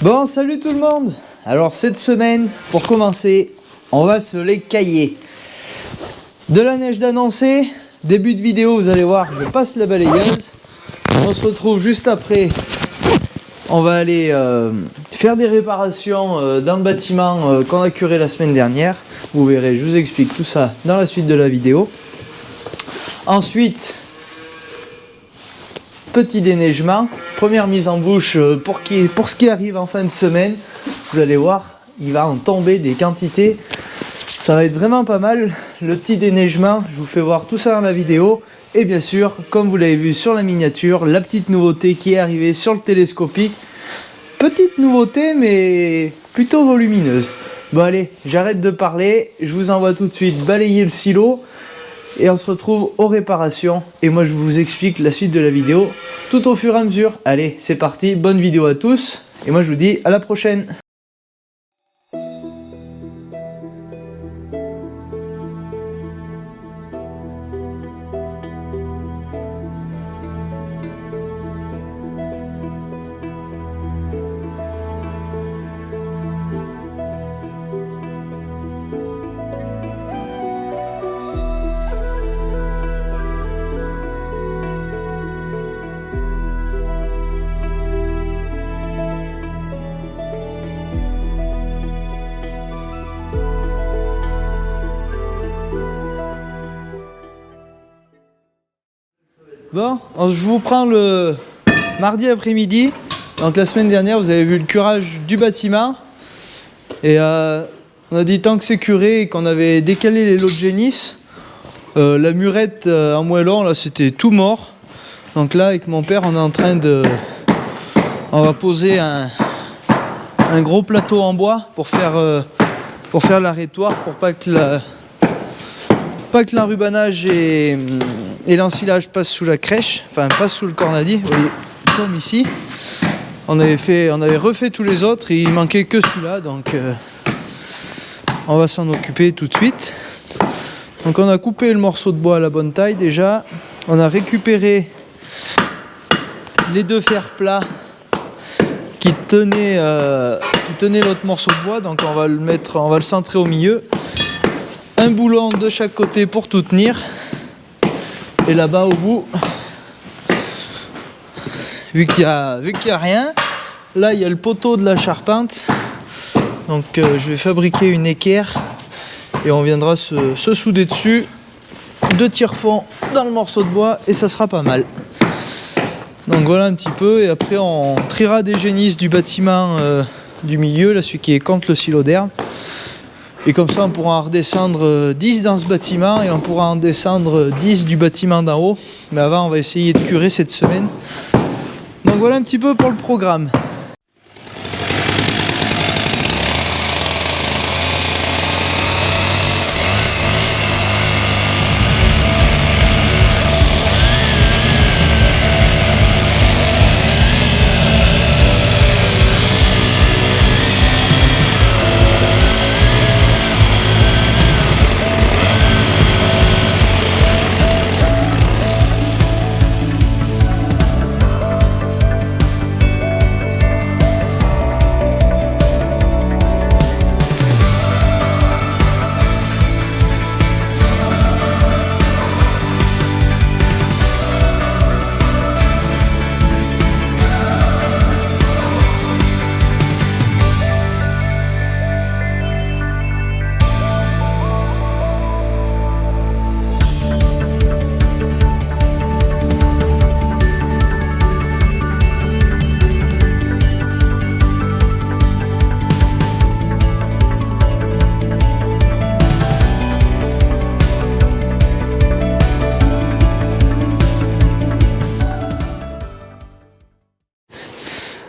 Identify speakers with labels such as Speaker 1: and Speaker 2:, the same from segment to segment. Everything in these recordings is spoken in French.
Speaker 1: Bon, salut tout le monde. Alors cette semaine, pour commencer, on va se les cailler. De la neige d'annoncer, début de vidéo, vous allez voir, je passe la balayeuse. On se retrouve juste après. On va aller faire des réparations dans le bâtiment qu'on a curé la semaine dernière. Vous verrez, je vous explique tout ça dans la suite de la vidéo. Ensuite, petit déneigement, première mise en bouche pour ce qui arrive en fin de semaine. Vous allez voir, il va en tomber des quantités. Ça va être vraiment pas mal. Le petit déneigement, je vous fais voir tout ça dans la vidéo. Et bien sûr, comme vous l'avez vu sur la miniature, la petite nouveauté qui est arrivée sur le télescopique. Petite nouveauté, mais plutôt volumineuse. Bon allez, j'arrête de parler. Je vous envoie tout de suite balayer le silo. Et on se retrouve aux réparations. Et moi, je vous explique la suite de la vidéo tout au fur et à mesure. Allez, c'est parti. Bonne vidéo à tous. Et moi, je vous dis à la prochaine. Bon, je vous prends le mardi après-midi. Donc la semaine dernière, vous avez vu le curage du bâtiment. Et on a dit tant que c'est curé et qu'on avait décalé les lots de génisse, la murette en moellon, là c'était tout mort. Donc là, avec mon père, on est en train de... On va poser un gros plateau en bois pour faire l'arrêtoire, pour pas que l'enrubanage et l'ensilage passe sous la crèche, enfin passe sous le cornadi, vous voyez, comme ici. On avait refait tous les autres, et il manquait que celui-là, donc on va s'en occuper tout de suite. Donc on a coupé le morceau de bois à la bonne taille déjà, on a récupéré les deux fers plats qui tenaient l'autre morceau de bois, donc on va le centrer au milieu. Un boulon de chaque côté pour tout tenir. Et là-bas au bout, vu qu'il y a rien, là il y a le poteau de la charpente. Donc je vais fabriquer une équerre et on viendra se souder dessus. 2 tire-fonds dans le morceau de bois et ça sera pas mal. Donc voilà un petit peu, et après on triera des génisses du bâtiment du milieu, là celui qui est contre le silo d'herbe. Et comme ça on pourra en redescendre 10 dans ce bâtiment et on pourra en descendre 10 du bâtiment d'en haut. Mais avant on va essayer de curer cette semaine. Donc voilà un petit peu pour le programme.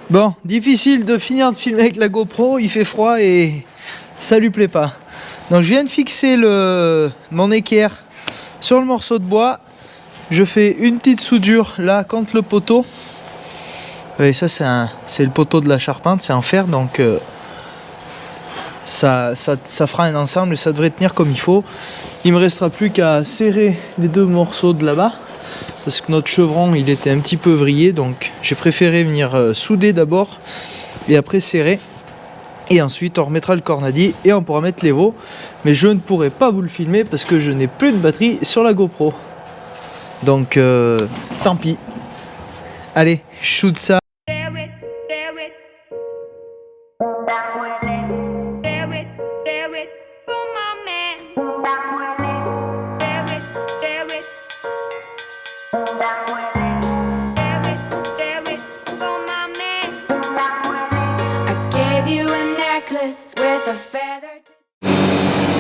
Speaker 1: Bon, difficile de finir de filmer avec la GoPro, il fait froid et ça lui plaît pas. Donc je viens de fixer mon équerre sur le morceau de bois. Je fais une petite soudure là contre le poteau. Et ça c'est le poteau de la charpente, c'est en fer, donc ça fera un ensemble et ça devrait tenir comme il faut. Il me restera plus qu'à serrer les 2 morceaux de là-bas. Parce que notre chevron il était un petit peu vrillé, donc j'ai préféré venir souder d'abord et après serrer. Et ensuite on remettra le cornadi et on pourra mettre les veaux. Mais je ne pourrai pas vous le filmer parce que je n'ai plus de batterie sur la GoPro. Donc tant pis. Allez, shoot ça.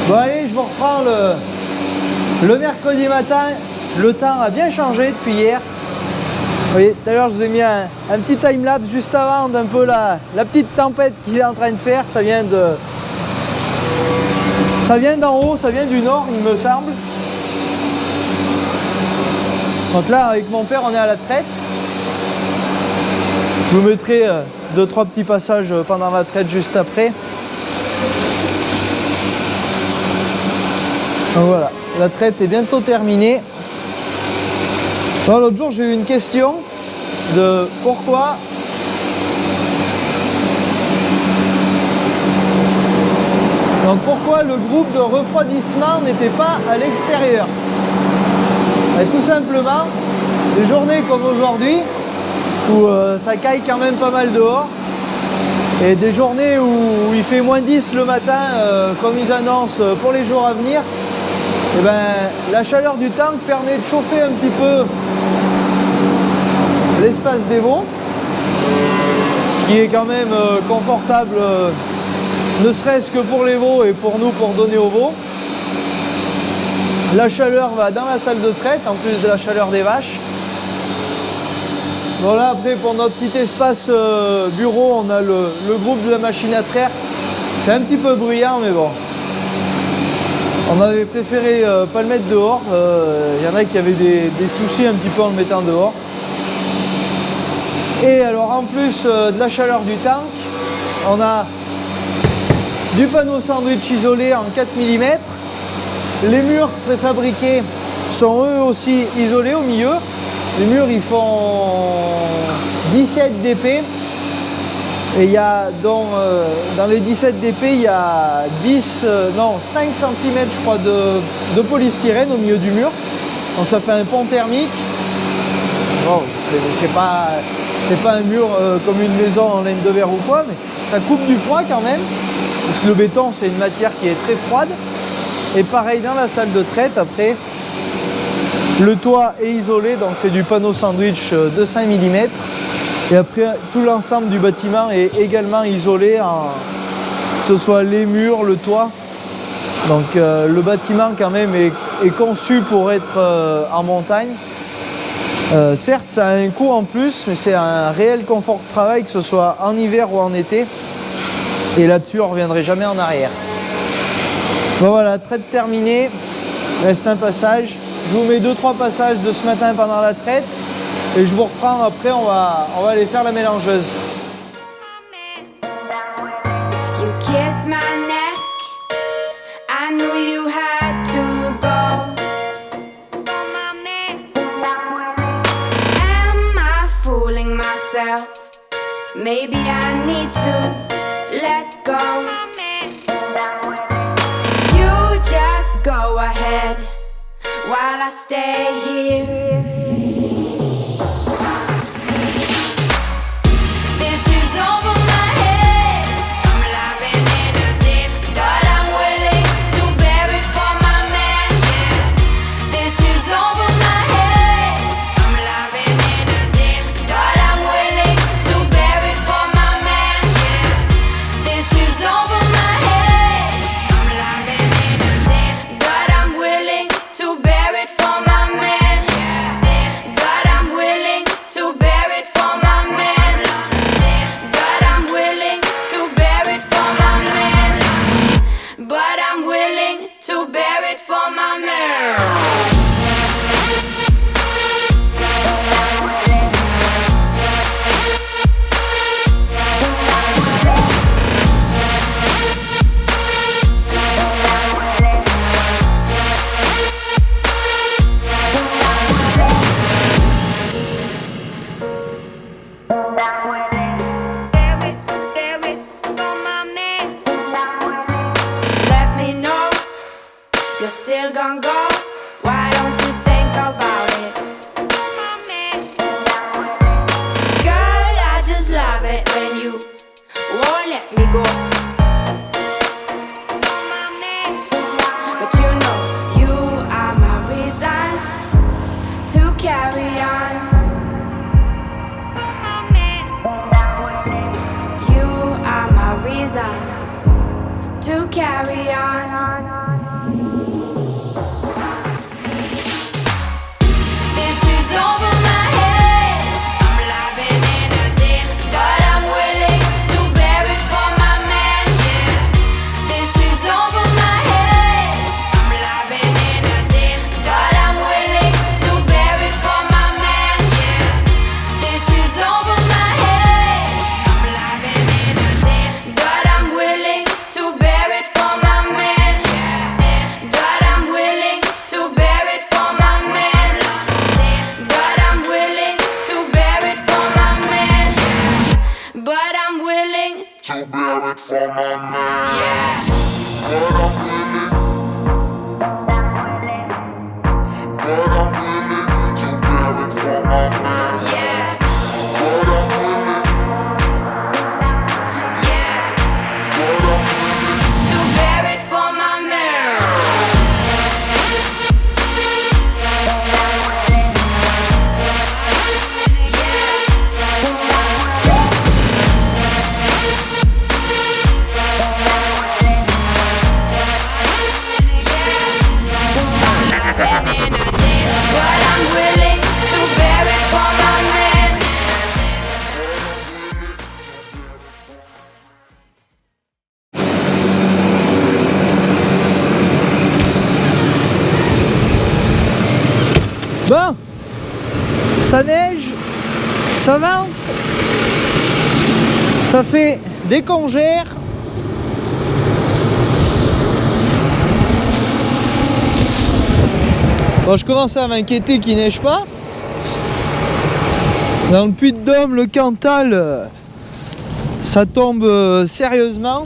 Speaker 1: Bon allez, je vous reprends le mercredi matin. Le temps a bien changé depuis hier. Vous voyez, tout à l'heure je vous ai mis un petit timelapse juste avant d'un peu la petite tempête qu'il est en train de faire. Ça vient d'en haut, ça vient du nord il me semble. Donc là avec mon père on est à la traite. Je vous mettrai 2-3 petits passages pendant la traite juste après. Donc voilà, la traite est bientôt terminée. L'autre jour j'ai eu une question de pourquoi le groupe de refroidissement n'était pas à l'extérieur. Tout simplement, des journées comme aujourd'hui où ça caille quand même pas mal dehors, et des journées où il fait moins 10 le matin comme ils annoncent pour les jours à venir, et ben, la chaleur du tank permet de chauffer un petit peu l'espace des veaux, ce qui est quand même confortable, ne serait-ce que pour les veaux et pour nous pour donner aux veaux. La chaleur va dans la salle de traite en plus de la chaleur des vaches. Voilà, après pour notre petit espace bureau, on a le groupe de la machine à traire. C'est un petit peu bruyant mais bon. On avait préféré pas le mettre dehors. Il y en a qui avaient des soucis un petit peu en le mettant dehors. Et alors en plus de la chaleur du tank, on a du panneau sandwich isolé en 4 mm. Les murs préfabriqués sont eux aussi isolés au milieu. Les murs ils font 17 dp. Et il y a dans les 17 dp, il y a 5 cm je crois de polystyrène au milieu du mur. Donc ça fait un pont thermique. Bon, c'est pas un mur comme une maison en laine de verre ou quoi, mais ça coupe du froid quand même. Parce que le béton c'est une matière qui est très froide. Et pareil dans la salle de traite, après le toit est isolé, donc c'est du panneau sandwich de 5 mm. Et après, tout l'ensemble du bâtiment est également isolé, que ce soit les murs, le toit. Donc le bâtiment quand même est conçu pour être en montagne. Certes, ça a un coût en plus, mais c'est un réel confort de travail, que ce soit en hiver ou en été. Et là-dessus, on ne reviendrait jamais en arrière. Bon voilà, traite terminée. Il reste un passage. Je vous mets 2-3 passages de ce matin pendant la traite. Et je vous reprends après, on va aller faire la mélangeuse. You kissed my neck. I knew you had to go. Am I fooling myself? Maybe I need to let go. You just go ahead while I stay here.
Speaker 2: you're still gonna go. Why don't you think about it? Girl, I just love it when you won't let me go. But you know you are my reason to carry on. You are my reason to carry on.
Speaker 1: Bon, ça neige, ça vente, ça fait des congères. Bon, je commence à m'inquiéter qu'il neige pas. Dans le Puy-de-Dôme, le Cantal, ça tombe sérieusement.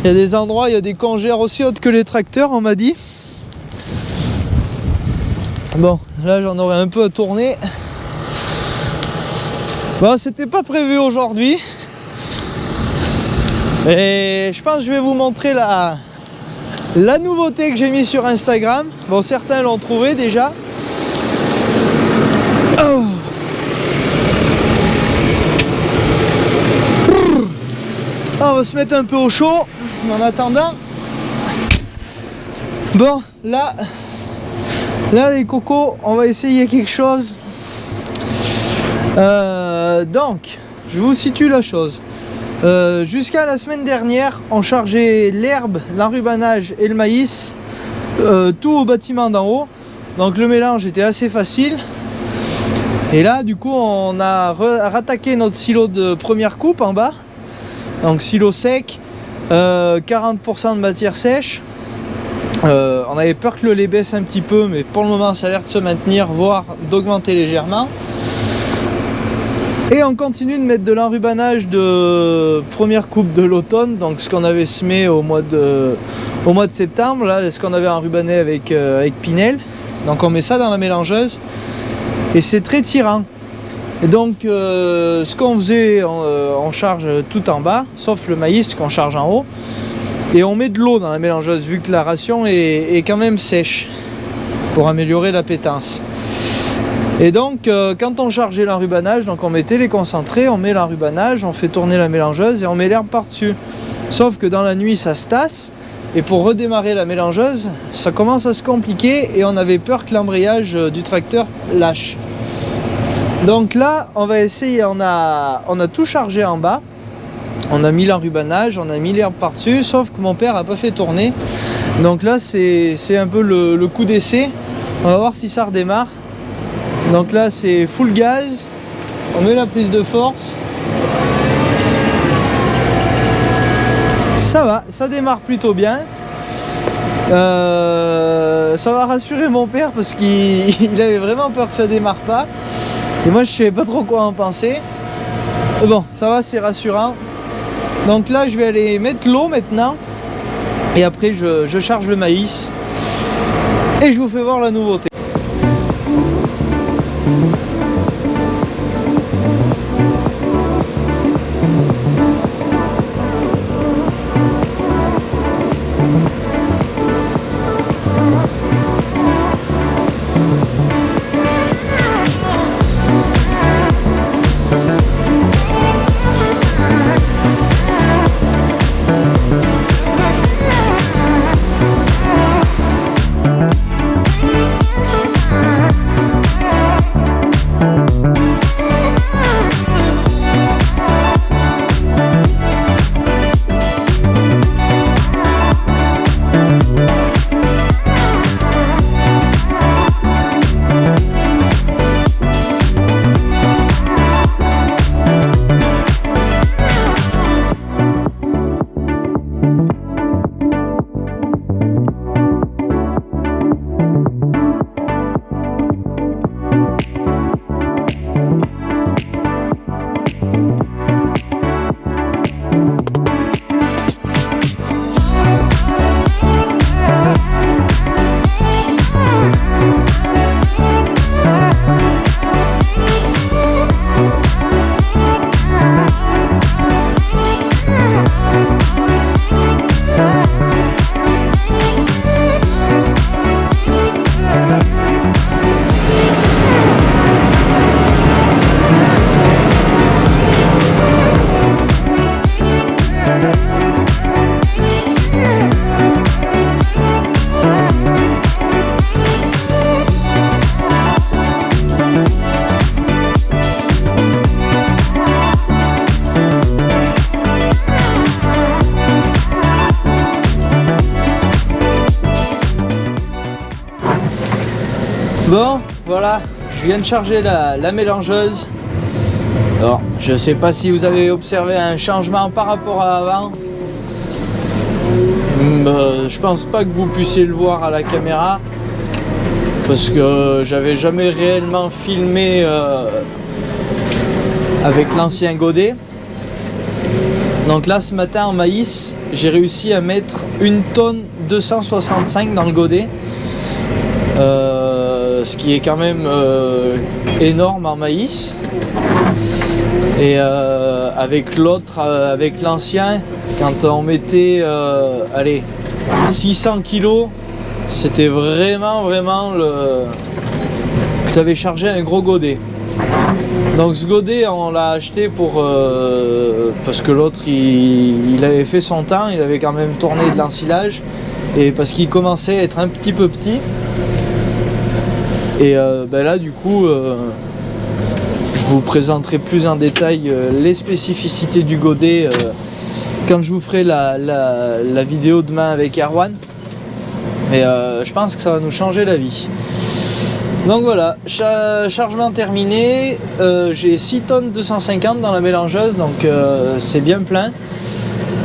Speaker 1: Il y a des endroits, il y a des congères aussi hautes que les tracteurs, on m'a dit. Bon, là j'en aurais un peu à tourner. Bon, c'était pas prévu aujourd'hui. Et je pense que je vais vous montrer la nouveauté que j'ai mis sur Instagram. Bon, certains l'ont trouvé déjà. Oh. On va se mettre un peu au chaud en attendant. Bon, là les cocos, on va essayer quelque chose. Donc, je vous situe la chose. Jusqu'à la semaine dernière, on chargeait l'herbe, l'enrubanage et le maïs, tout au bâtiment d'en haut. Donc le mélange était assez facile. Et là, du coup, on a rattaqué notre silo de première coupe en bas. Donc silo sec, 40% de matière sèche. On avait peur que le lait baisse un petit peu, mais pour le moment ça a l'air de se maintenir, voire d'augmenter légèrement. Et on continue de mettre de l'enrubanage de première coupe de l'automne, donc ce qu'on avait semé au mois de septembre, là, ce qu'on avait enrubané avec Pinel. Donc on met ça dans la mélangeuse et c'est très tirant. Et donc ce qu'on faisait, on charge tout en bas, sauf le maïs qu'on charge en haut. Et on met de l'eau dans la mélangeuse vu que la ration est quand même sèche pour améliorer l'appétence. Et donc quand on chargeait l'enrubanage, donc on mettait les concentrés, on met l'enrubanage, on fait tourner la mélangeuse et on met l'herbe par-dessus. Sauf que dans la nuit ça se tasse et pour redémarrer la mélangeuse, ça commence à se compliquer et on avait peur que l'embrayage du tracteur lâche. Donc là on va essayer, on a tout chargé en bas. On a mis l'enrubanage, on a mis l'herbe par-dessus, sauf que mon père n'a pas fait tourner. Donc là, c'est un peu le coup d'essai. On va voir si ça redémarre. Donc là, c'est full gaz. On met la prise de force. Ça va, ça démarre plutôt bien. Ça va rassurer mon père parce qu'il avait vraiment peur que ça démarre pas. Et moi, je ne savais pas trop quoi en penser. Mais bon, ça va, c'est rassurant. Donc là je vais aller mettre l'eau maintenant. Et après je charge le maïs et je vous fais voir la nouveauté. Bon, voilà, je viens de charger la mélangeuse. Alors, je sais pas si vous avez observé un changement par rapport à avant. Je pense pas que vous puissiez le voir à la caméra parce que j'avais jamais réellement filmé avec l'ancien godet. Donc là, ce matin en maïs, j'ai réussi à mettre 1 tonne 265 dans le godet. Ce qui est quand même énorme en maïs. Et avec l'autre, avec l'ancien, quand on mettait 600 kg, c'était vraiment que tu avais chargé un gros godet. Donc ce godet on l'a acheté pour parce que l'autre il avait fait son temps, il avait quand même tourné de l'ensilage et parce qu'il commençait à être un petit peu petit. Et là du coup je vous présenterai plus en détail les spécificités du godet quand je vous ferai la vidéo demain avec Erwan. Mais je pense que ça va nous changer la vie. Donc voilà, chargement terminé, j'ai 6 tonnes 250 dans la mélangeuse, donc c'est bien plein.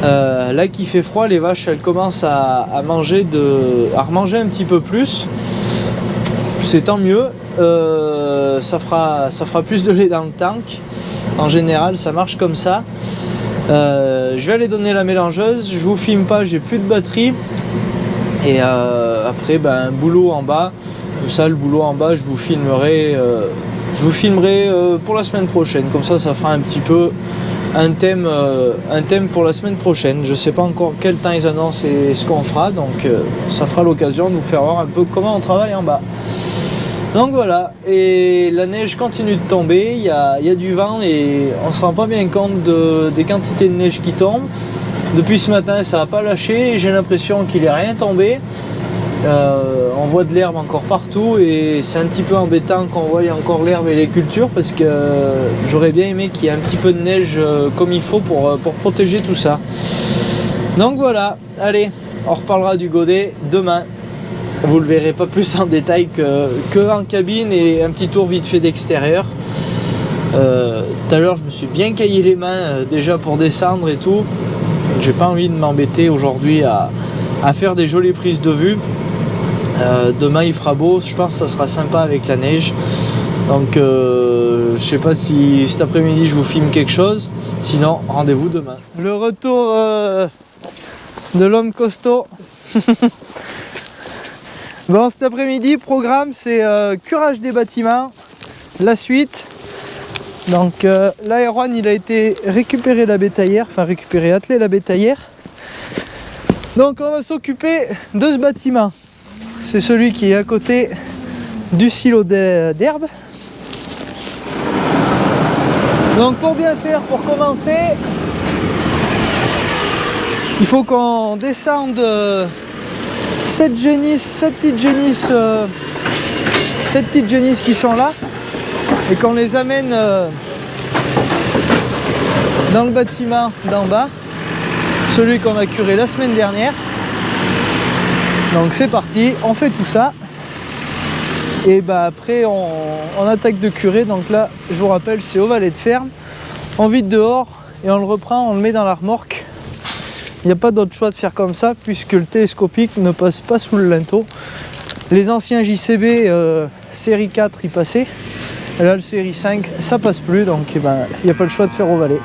Speaker 1: Là qu'il fait froid, les vaches elles commencent à remanger un petit peu plus. C'est tant mieux, ça fera plus de lait dans le tank. En général ça marche comme ça. Je vais aller donner la mélangeuse, je vous filme pas, j'ai plus de batterie. Et après un boulot en bas. Ça, le boulot en bas, je vous filmerai pour la semaine prochaine. Comme ça fera un petit peu un thème pour la semaine prochaine. Je sais pas encore quel temps ils annoncent et ce qu'on fera, donc ça fera l'occasion de vous faire voir un peu comment on travaille en bas. Donc voilà, et la neige continue de tomber, il y a du vent et on se rend pas bien compte des quantités de neige qui tombent. Depuis ce matin, ça n'a pas lâché, j'ai l'impression qu'il n'est rien tombé. On voit de l'herbe encore partout et c'est un petit peu embêtant qu'on voie encore l'herbe et les cultures parce que j'aurais bien aimé qu'il y ait un petit peu de neige comme il faut pour protéger tout ça. Donc voilà, allez, on reparlera du godet demain. Vous le verrez pas plus en détail que en cabine et un petit tour vite fait d'extérieur. Tout à l'heure je me suis bien caillé les mains déjà pour descendre et tout. J'ai pas envie de m'embêter aujourd'hui à faire des jolies prises de vue. Demain il fera beau, je pense que ça sera sympa avec la neige. Donc je sais pas si cet après-midi je vous filme quelque chose. Sinon rendez-vous demain. Le retour de l'homme costaud. Bon, cet après-midi, programme, c'est curage des bâtiments. La suite. Donc là, Erwan, il a été récupérer la bétaillère, enfin récupérer, atteler la bétaillère. Donc on va s'occuper de ce bâtiment. C'est celui qui est à côté du silo d'herbe. Donc pour bien faire, pour commencer, il faut qu'on descende 7 petites génisses qui sont là et qu'on les amène dans le bâtiment d'en bas, celui qu'on a curé la semaine dernière. Donc c'est parti, on fait tout ça et bah après on attaque de curer. Donc là, je vous rappelle, c'est au valet de ferme, on vide dehors et on le reprend, on le met dans la remorque. Il n'y a pas d'autre choix de faire comme ça puisque le télescopique ne passe pas sous le linteau. Les anciens JCB série 4 y passaient, et là le série 5 ça passe plus, donc il n'y a pas le choix de faire au valet.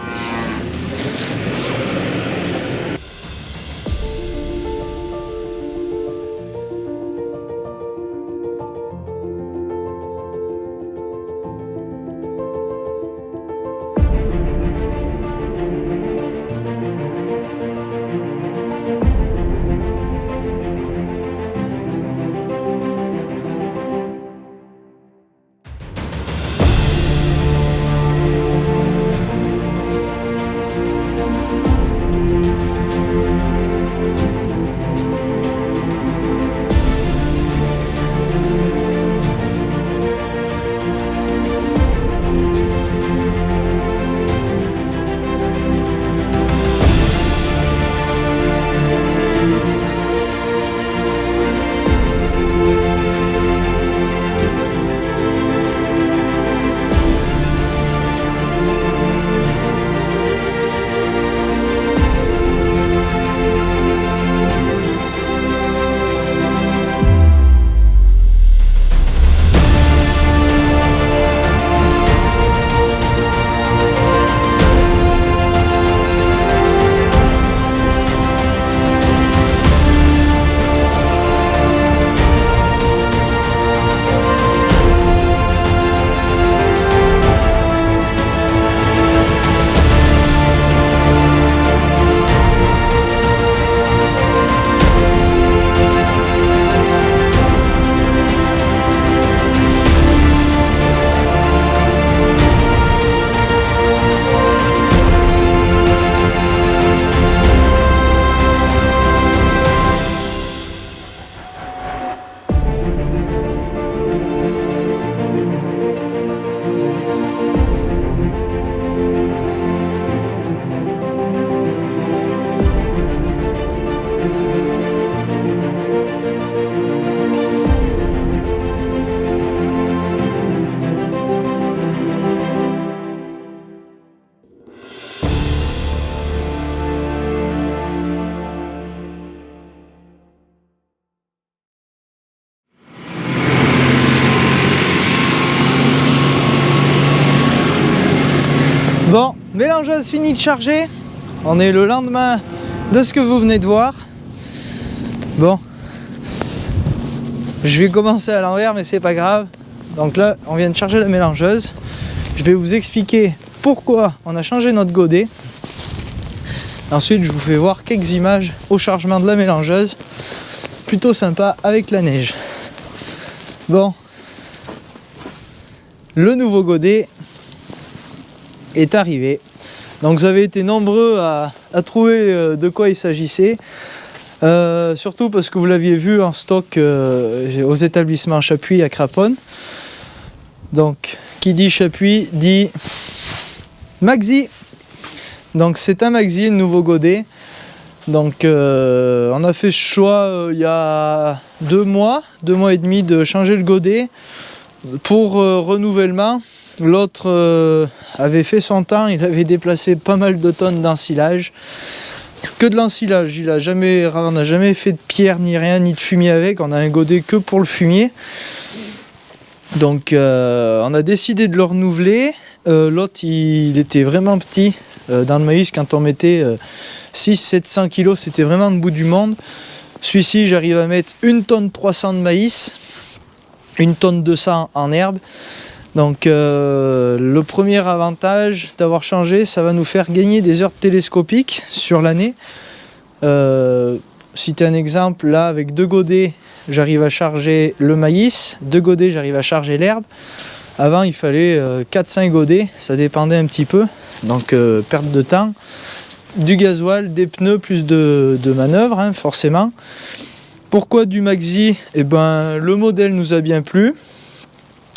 Speaker 1: Bon, mélangeuse finie de charger. On est le lendemain de ce que vous venez de voir. Bon, je vais commencer à l'envers, mais c'est pas grave. Donc là, on vient de charger la mélangeuse. Je vais vous expliquer pourquoi on a changé notre godet. Ensuite, je vous fais voir quelques images au chargement de la mélangeuse. Plutôt sympa avec la neige. Bon, le nouveau godet est arrivé. Donc vous avez été nombreux à trouver de quoi il s'agissait. Surtout parce que vous l'aviez vu en stock aux établissements Chapuis à Craponne. Donc qui dit Chapuis dit Maxi. Donc c'est un Maxi, le nouveau godet. Donc on a fait ce choix il y a 2 mois et demi de changer le godet pour renouvellement. L'autre avait fait son temps, il avait déplacé pas mal de tonnes d'ensilage. Que de l'ensilage, on n'a jamais fait de pierre ni rien, ni de fumier avec, on a un godet que pour le fumier. Donc on a décidé de le renouveler. L'autre il était vraiment petit, Dans le maïs, quand on mettait 600-700 kg, c'était vraiment le bout du monde. Celui-ci, j'arrive à mettre 1 tonne 300 de maïs, 1 tonne 200 en herbe. Donc le premier avantage d'avoir changé, ça va nous faire gagner des heures télescopiques sur l'année. Citer un exemple, là avec 2 godets, j'arrive à charger le maïs, 2 godets, j'arrive à charger l'herbe. Avant, il fallait 4-5 godets, ça dépendait un petit peu, donc perte de temps. Du gasoil, des pneus, plus de manœuvre, hein, forcément. Pourquoi du Maxi? Eh ben, le modèle nous a bien plu.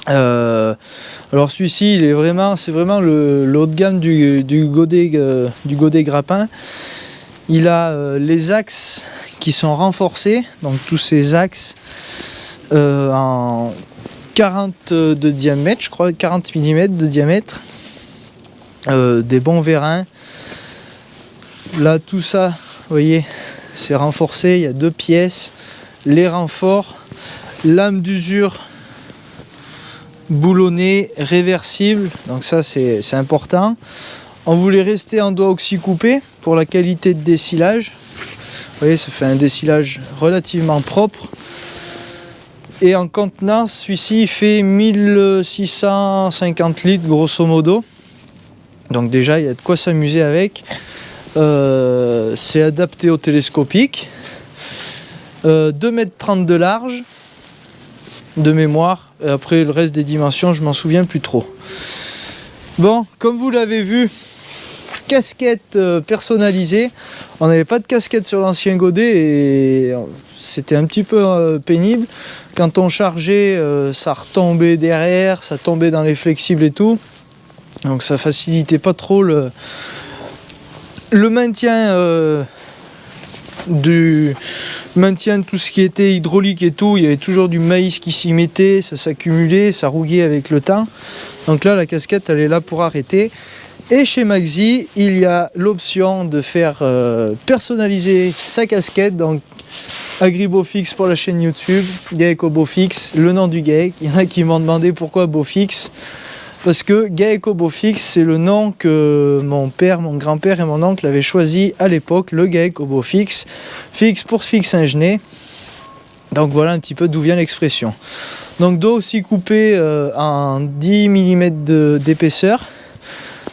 Speaker 1: Alors celui-ci, c'est vraiment le haut de gamme du godet grappin. Il a les axes qui sont renforcés, donc tous ces axes en 40 de diamètre, je crois 40 mm de diamètre, des bons vérins. Là tout ça, vous voyez, c'est renforcé, il y a 2 pièces, les renforts, lame d'usure boulonnée, réversible, donc ça c'est important. On voulait rester en doigt oxy-coupé pour la qualité de dessilage. Vous voyez, ça fait un dessilage relativement propre. Et en contenance, celui-ci fait 1650 litres grosso modo. Donc déjà, il y a de quoi s'amuser avec. C'est adapté au télescopique. 2,30 m de large de mémoire. Et après, le reste des dimensions, je m'en souviens plus trop. Bon, comme vous l'avez vu, casquette personnalisée. On n'avait pas de casquette sur l'ancien godet et c'était un petit peu pénible. Quand on chargeait, ça retombait derrière, ça tombait dans les flexibles et tout. Donc ça facilitait pas trop le maintien de tout ce qui était hydraulique et tout. Il y avait toujours du maïs qui s'y mettait, ça s'accumulait, ça rouillait avec le temps. Donc là, la casquette, elle est là pour arrêter. Et chez Maxi, il y a l'option de faire personnaliser sa casquette. Donc AgriBeauFix pour la chaîne YouTube, Geico Beaufix, le nom du GAEC. Il y en a qui m'ont demandé pourquoi Beaufix. Parce que Geico Beaufix, c'est le nom que mon père, mon grand-père et mon oncle avaient choisi à l'époque, le Geico Beaufix. Fixe pour fixe ingéné. Donc voilà un petit peu d'où vient l'expression. Donc dos aussi coupé en 10 mm d'épaisseur,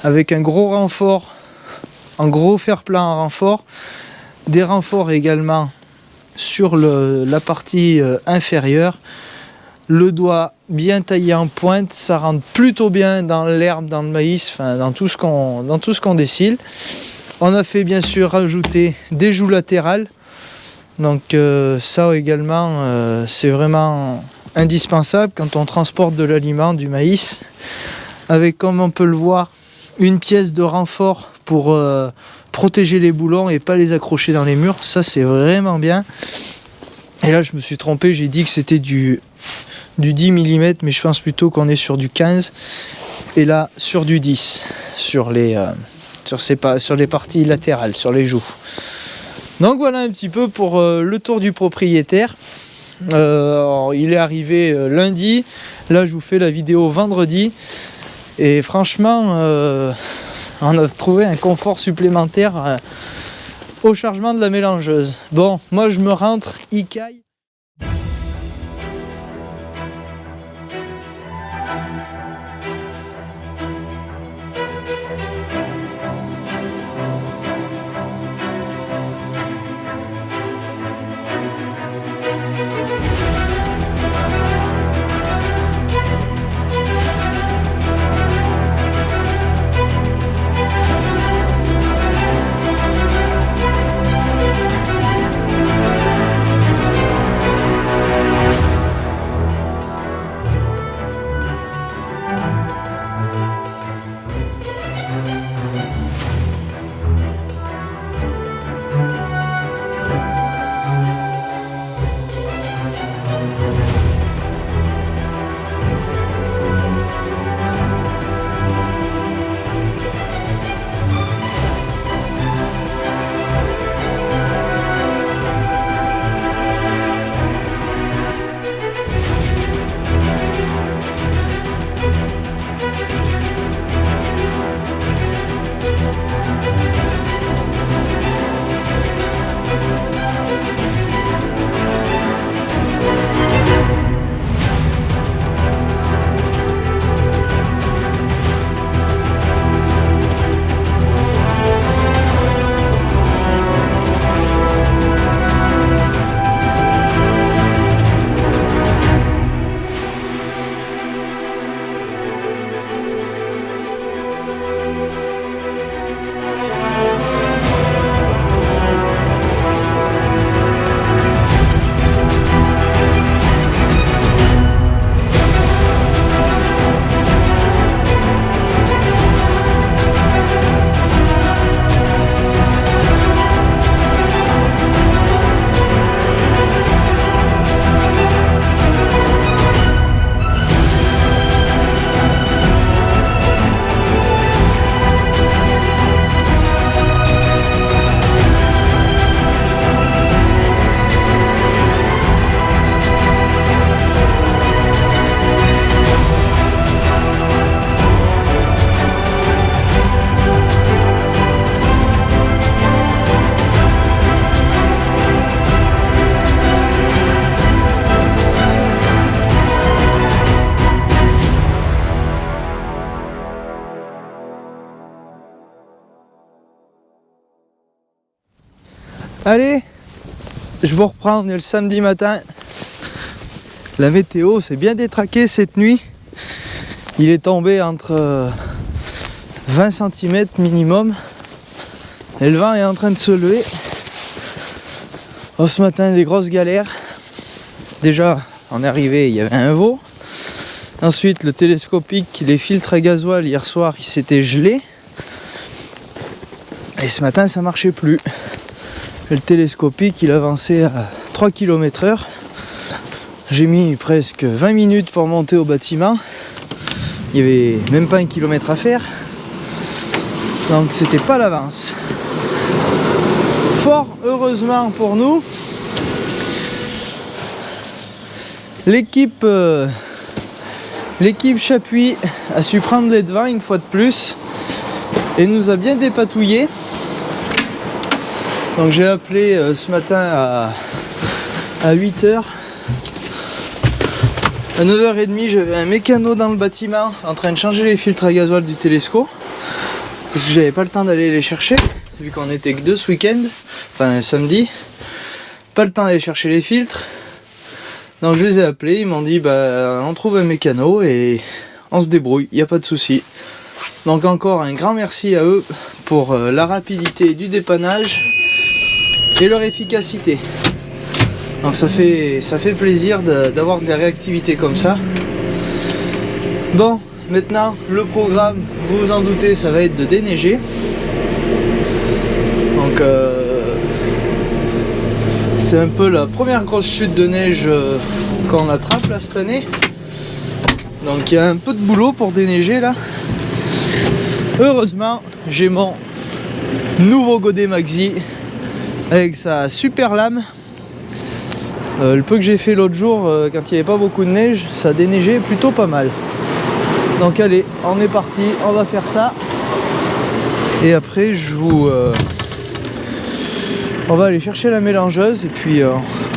Speaker 1: avec un gros renfort, un gros fer-plat en renfort, des renforts également sur la partie inférieure. Le doigt bien taillé en pointe, ça rentre plutôt bien dans l'herbe, dans le maïs, enfin dans tout ce qu'on dessile. On a fait bien sûr rajouter des joues latérales. Donc ça également, c'est vraiment indispensable quand on transporte de l'aliment, du maïs. Avec, comme on peut le voir, une pièce de renfort pour protéger les boulons et pas les accrocher dans les murs. Ça c'est vraiment bien. Et là je me suis trompé, j'ai dit que c'était du 10 mm, mais je pense plutôt qu'on est sur du 15. Et là sur du 10, sur les parties latérales, sur les joues. Donc voilà un petit peu pour le tour du propriétaire. Il est arrivé lundi, là je vous fais la vidéo vendredi. Et franchement, on a trouvé un confort supplémentaire au chargement de la mélangeuse. Bon, moi je me rentre, il caille. Allez, je vous reprends, on est le samedi matin. La météo s'est bien détraquée cette nuit. Il est tombé entre 20 cm minimum. Et le vent est en train de se lever. Oh, ce matin, des grosses galères. Déjà, en arrivée, il y avait un veau. Ensuite, le télescopique, les filtres à gasoil, hier soir, il s'était gelé. Et ce matin, ça marchait plus. Le télescopique, il avançait à 3 km/h. J'ai mis presque 20 minutes pour monter au bâtiment. Il n'y avait même pas 1 km à faire. Donc, c'était pas l'avance. Fort heureusement pour nous, l'équipe Chapuis a su prendre les devants une fois de plus et nous a bien dépatouillé. Donc j'ai appelé ce matin à 8h. À 9h30, j'avais un mécano dans le bâtiment en train de changer les filtres à gasoil du télescope parce que j'avais pas le temps d'aller les chercher vu qu'on était que deux ce week-end, enfin samedi. Pas le temps d'aller chercher les filtres. Donc je les ai appelés, ils m'ont dit bah on trouve un mécano et on se débrouille, il n'y a pas de souci. Donc encore un grand merci à eux pour la rapidité du dépannage et leur efficacité. Donc ça fait plaisir d'avoir de la réactivité comme ça. Bon, maintenant le programme, vous vous en doutez, ça va être de déneiger. Donc c'est un peu la première grosse chute de neige qu'on attrape là cette année. Donc il y a un peu de boulot pour déneiger là. Heureusement, j'ai mon nouveau godet Maxi avec sa super lame. Le peu que j'ai fait l'autre jour, quand il n'y avait pas beaucoup de neige, ça déneigeait plutôt pas mal. Donc allez, on est parti, on va faire ça. Et après, on va aller chercher la mélangeuse et puis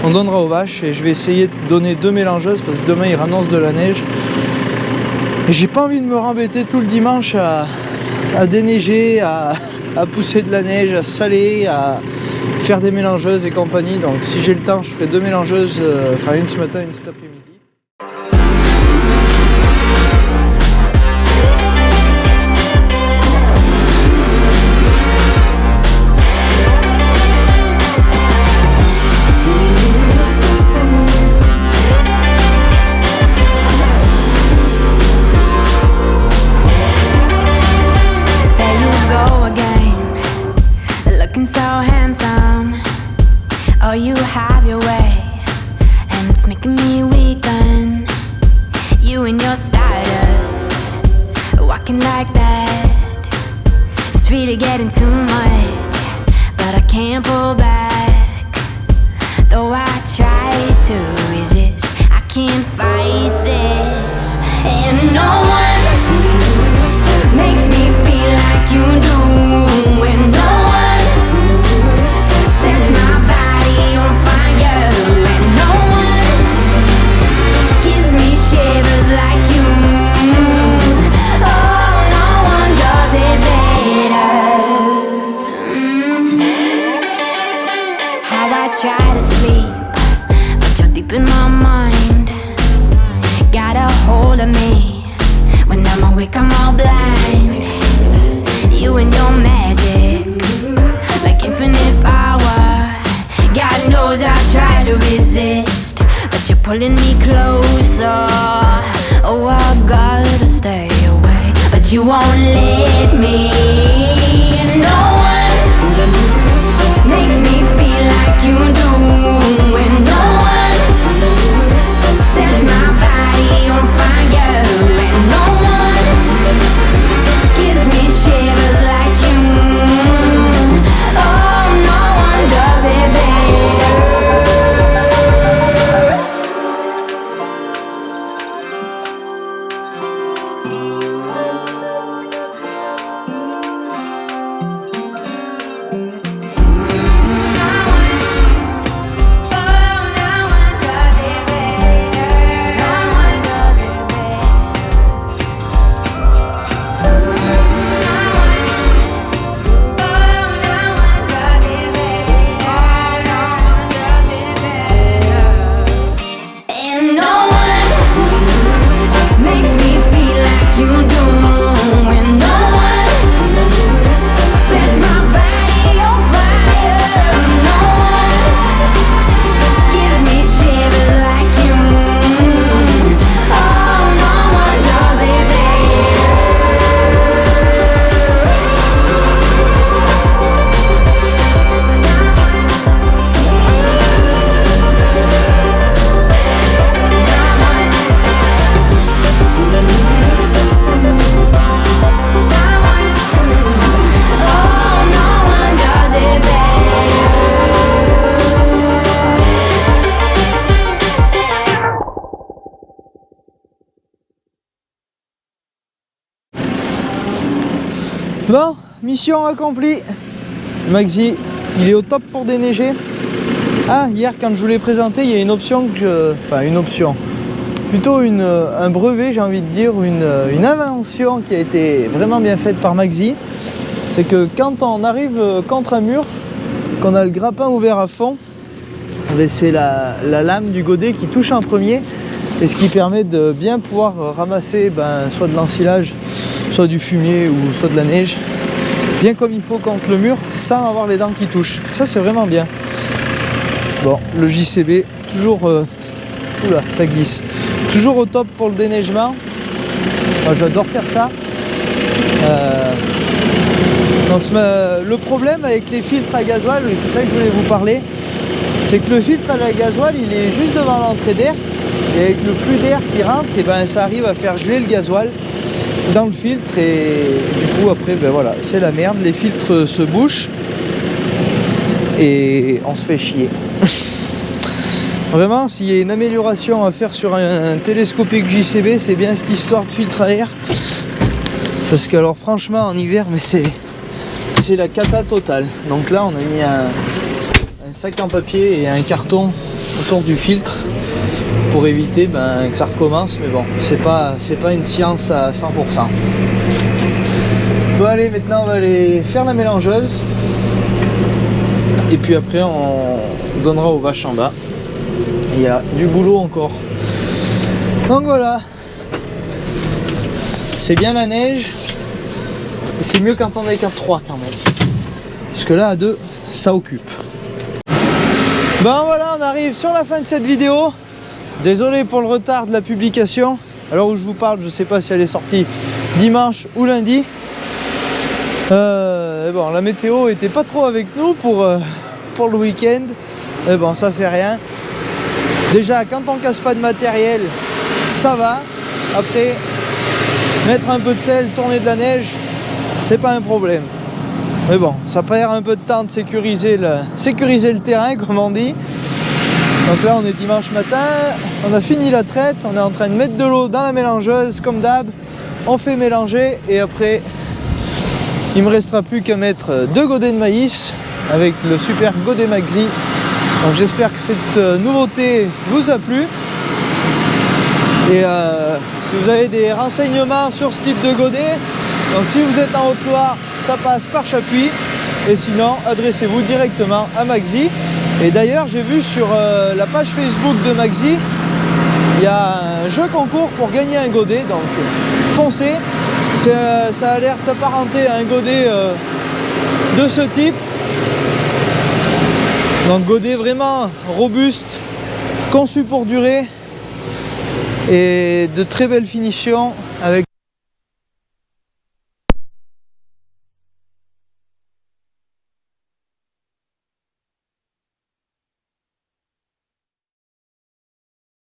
Speaker 1: on donnera aux vaches. Et je vais essayer de donner 2 mélangeuses parce que demain il annonce de la neige. Et j'ai pas envie de me rembêter tout le dimanche à déneiger, à pousser de la neige, à saler, à faire des mélangeuses et compagnie. Donc si j'ai le temps, je ferai 2 mélangeuses, enfin une ce matin, une cet après-midi.
Speaker 2: Oh, you have your way, and it's making me weaken. You and your stardust, walking like that. It's really getting too much, but I can't pull back. Though I try to resist, I can't fight this. And no one makes me feel like you do. And no one sets my body on fire, and no one gives me shivers like you. Oh, no one does it better. How I try to sleep, but you're deep in my mind. Got a hold of me. When I'm awake, I'm all blind. You and your magic, like infinite power. God knows I try to resist, but you're pulling me closer. Oh, I gotta stay away, but you won't let me. No one makes me feel like you do. And no one sets my body on fire. And no one gives me shivers like you. Oh, no one does it better.
Speaker 1: Bon, mission accomplie. Maxi, il est au top pour déneiger. Ah, hier quand je vous l'ai présenté, il y a une option enfin une option. Plutôt un brevet, j'ai envie de dire, une invention qui a été vraiment bien faite par Maxi. C'est que quand on arrive contre un mur, qu'on a le grappin ouvert à fond, c'est la lame du godet qui touche en premier, et ce qui permet de bien pouvoir ramasser soit de l'ensilage, soit du fumier ou soit de la neige, bien comme il faut contre le mur, sans avoir les dents qui touchent. Ça c'est vraiment bien. Bon, le JCB, toujours... oula, ça glisse. Toujours au top pour le déneigement. Moi, j'adore faire ça. Donc le problème avec les filtres à gasoil, c'est ça que je voulais vous parler, c'est que le filtre à la gasoil, il est juste devant l'entrée d'air, et avec le flux d'air qui rentre, et ça arrive à faire geler le gasoil dans le filtre, et du coup après voilà, c'est la merde, les filtres se bouchent et on se fait chier. Vraiment, s'il y a une amélioration à faire sur un télescopique JCB, c'est bien cette histoire de filtre à air, parce que alors franchement en hiver, mais c'est la cata totale. Donc là on a mis un sac en papier et un carton autour du filtre pour éviter que ça recommence, mais bon, c'est pas une science à 100%. Bon allez, maintenant on va aller faire la mélangeuse et puis après on donnera aux vaches en bas. Il y a du boulot encore. Donc voilà, c'est bien la neige. C'est mieux quand on est qu'à 3 quand même. Parce que là à 2, ça occupe. Ben voilà, on arrive sur la fin de cette vidéo. Désolé pour le retard de la publication. Alors où je vous parle, je sais pas si elle est sortie dimanche ou lundi. Bon, la météo était pas trop avec nous pour le week-end. Mais bon, ça fait rien. Déjà, quand on casse pas de matériel, ça va. Après, mettre un peu de sel, tourner de la neige, c'est pas un problème. Mais bon, ça perd un peu de temps de sécuriser le terrain, comme on dit. Donc là, on est dimanche matin, on a fini la traite, on est en train de mettre de l'eau dans la mélangeuse, comme d'hab. On fait mélanger et après, il me restera plus qu'à mettre 2 godets de maïs avec le super godet Maxi. Donc j'espère que cette nouveauté vous a plu. Et si vous avez des renseignements sur ce type de godet, donc si vous êtes en Haute-Loire, ça passe par Chapuis. Et sinon, adressez-vous directement à Maxi. Et d'ailleurs, j'ai vu sur la page Facebook de Maxi, il y a un jeu concours pour gagner un godet. Donc foncez. Ça a l'air de s'apparenter à un godet de ce type. Donc godet vraiment robuste, conçu pour durer et de très belles finitions.